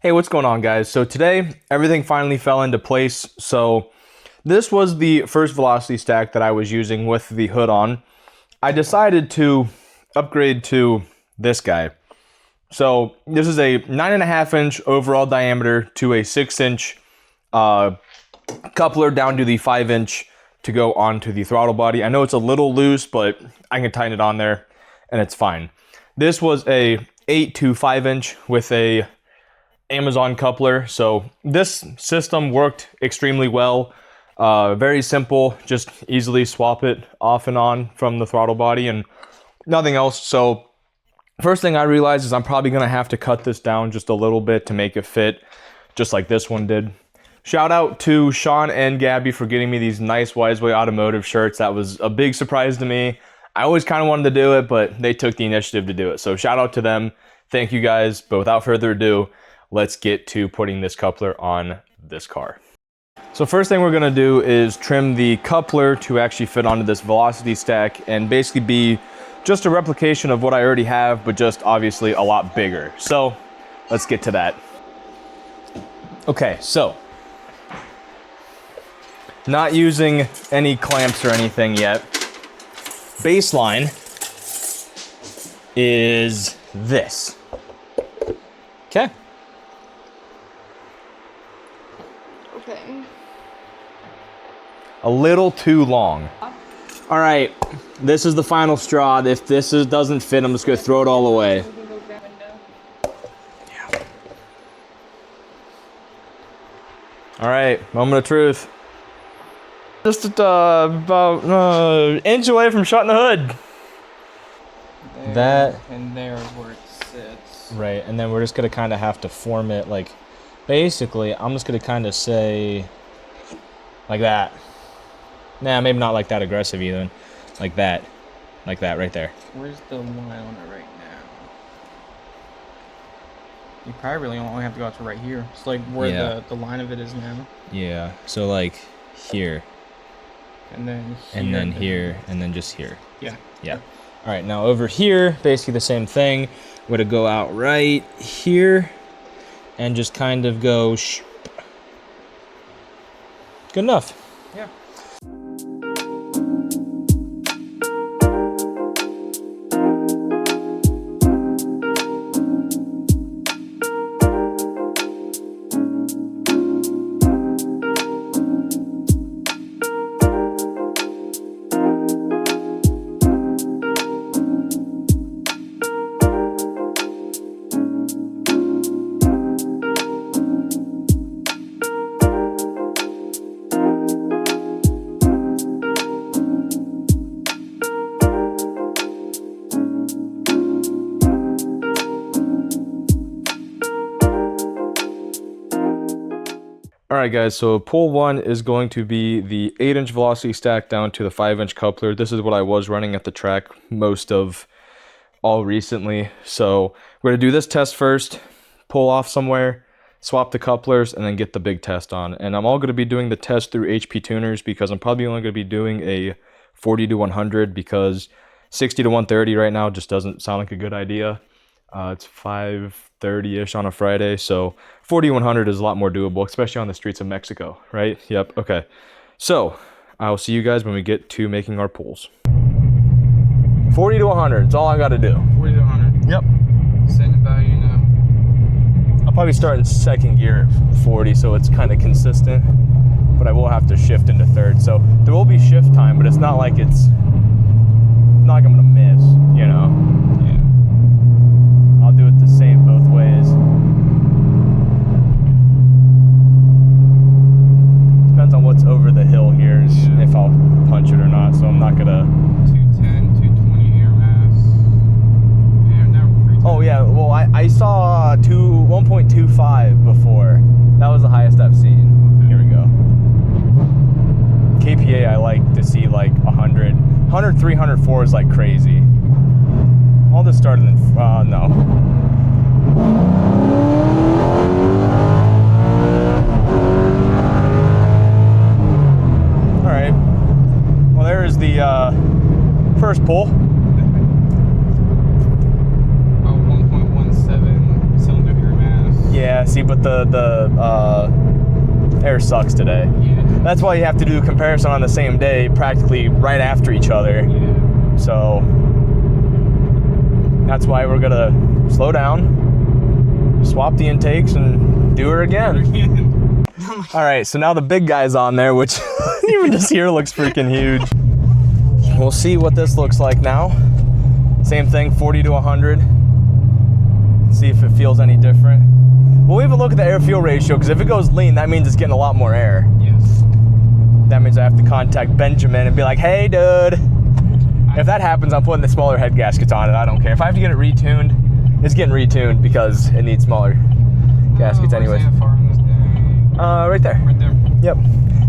Hey, what's going on, guys? So today, everything finally fell into place. So this was the first velocity stack that I was using with the hood on. I decided to upgrade to this guy. So this is a 9.5-inch overall diameter to a 6-inch coupler down to the 5-inch to go onto the throttle body. I know it's a little loose, but I can tighten it on there and it's fine. This was a 8 to 5-inch with a Amazon coupler. So this system worked extremely well. Very simple, just easily swap it off and on from the throttle body and nothing else. So first thing I realized is I'm probably gonna have to cut this down just a little bit to make it fit, just like this one did. Shout out to Sean and Gabby for getting me these nice Wiseway Automotive shirts. That was a big surprise to me. I always kind of wanted to do it, but they took the initiative to do it. So shout out to them. Thank you guys. But without further ado, let's get to putting this coupler on this car. So first thing we're gonna do is trim the coupler to actually fit onto this velocity stack and basically be just a replication of what I already have, but just obviously a lot bigger. So let's get to that. Okay, so not using any clamps or anything yet. Baseline is this. Okay. Okay. A little too long. All right, this is the final straw. If this doesn't fit, I'm just gonna throw it all away. Yeah. All right, moment of truth. Just about an inch away from shutting the hood. There, that and there is where it sits. Right, and then we're just gonna kind of have to form it like, basically, I'm just gonna kind of say like that. Nah, maybe not like that aggressive even. Like that right there. Where's the line on it right now? You probably really only have to go out to right here. It's like where the line of it is now. Yeah, so like here. And then here. And then here, and then just here. Yeah. Yeah. All right, now over here, basically the same thing. We're gonna go out right here and just kind of go good enough. Yeah. All right, guys, so pull one is going to be the 8-inch velocity stack down to the 5-inch coupler. This is what I was running at the track most of all recently. So we're gonna do this test first, pull off somewhere, swap the couplers, and then get the big test on. And I'm all gonna be doing the test through HP tuners because I'm probably only gonna be doing a 40 to 100 because 60 to 130 right now just doesn't sound like a good idea. It's 5:30-ish on a Friday, so 40-100 is a lot more doable, especially on the streets of Mexico, right? Yep, okay. So, I'll see you guys when we get to making our pulls. 40 to 100, it's all I gotta do. 40 to 100. Yep. Setting the value now. I'll probably start in second gear at 40, so it's kind of consistent, but I will have to shift into third. So, there will be shift time, but it's not like I'm gonna miss, you know? I'll do it the same both ways. Depends on what's over the hill here, if I'll punch it or not, so I'm not gonna... 210, 220 air mass. Yeah, now 310. Oh yeah, well I saw 1.25 before. That was the highest I've seen. Okay. Here we go. KPA I like to see like 100. 103, 104 is like crazy. I'll just start in, no. All right, well there's the first pull. 1.17 cylinder air mass. Yeah, Yeah, see, but the air sucks today. Yeah. That's why you have to do a comparison on the same day, practically right after each other. Yeah. So that's why we're gonna slow down, swap the intakes, and do her again. All right, so now the big guy's on there, which even just here looks freaking huge. We'll see what this looks like now. Same thing, 40 to 100. See if it feels any different. We'll even look at the air-fuel ratio, because if it goes lean, that means it's getting a lot more air. Yes. That means I have to contact Benjamin and be like, hey, dude. If that happens, I'm putting the smaller head gaskets on it. I don't care. If I have to get it retuned, it's getting retuned because it needs smaller gaskets anyways. Where's the far on this thing? Right there. Right there. Yep.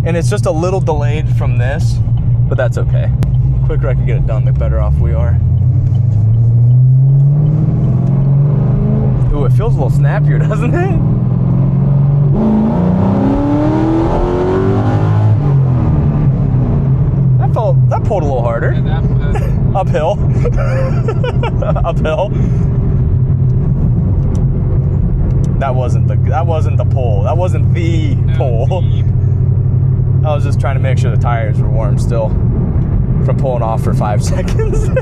And it's just a little delayed from this, but that's okay. The quicker I can get it done, the better off we are. Ooh, it feels a little snappier, doesn't it? That pulled a little harder. Yeah, Uphill. Uphill. That wasn't the pull. That wasn't the pull. I was just trying to make sure the tires were warm still from pulling off for 5 seconds. Yeah.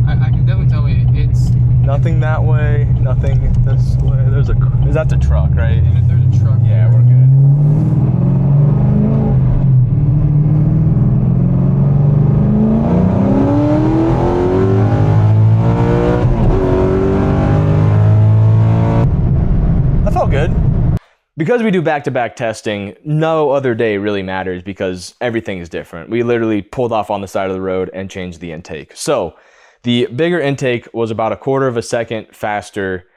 I can definitely tell you it's Nothing that way, nothing this way. Is that the truck, right? there's a truck. Yeah, we're good. That felt good. Because we do back-to-back testing, no other day really matters because everything is different. We literally pulled off on the side of the road and changed the intake. So the bigger intake was about a quarter of a second faster,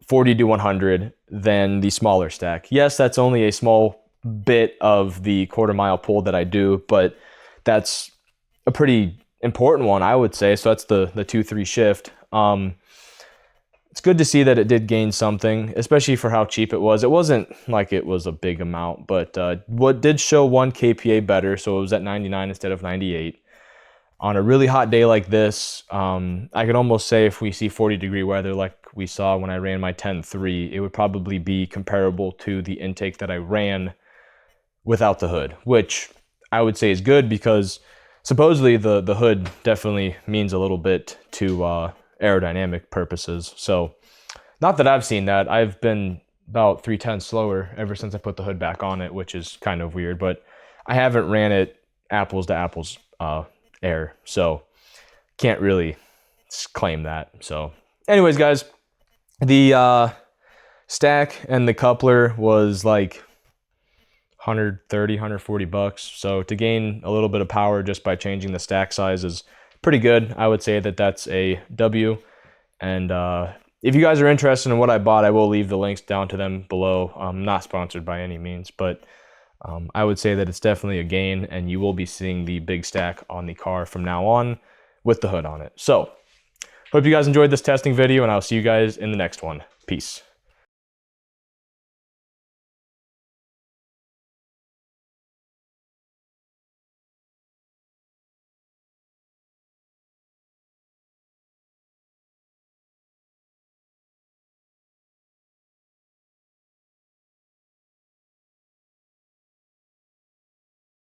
40 to 100, than the smaller stack. Yes, that's only a small bit of the quarter-mile pull that I do, but that's a pretty important one, I would say. So that's the 2-3 shift. It's good to see that it did gain something, especially for how cheap it was. It wasn't like it was a big amount, but what did show 1 kPa better, so it was at 99 instead of 98. On a really hot day like this, I could almost say if we see 40-degree weather like we saw when I ran my 10.3, it would probably be comparable to the intake that I ran without the hood, which I would say is good because supposedly the hood definitely means a little bit to aerodynamic purposes. So not that I've seen that. I've been about 0.3 slower ever since I put the hood back on it, which is kind of weird, but I haven't ran it apples to apples air, so can't really claim that. So anyways, guys, the stack and the coupler was like 130, 140 bucks. So to gain a little bit of power just by changing the stack size is pretty good. I would say that that's a W. And if you guys are interested in what I bought, I will leave the links down to them below. I'm not sponsored by any means, but I would say that it's definitely a gain, and you will be seeing the big stack on the car from now on with the hood on it. So hope you guys enjoyed this testing video, and I'll see you guys in the next one. Peace.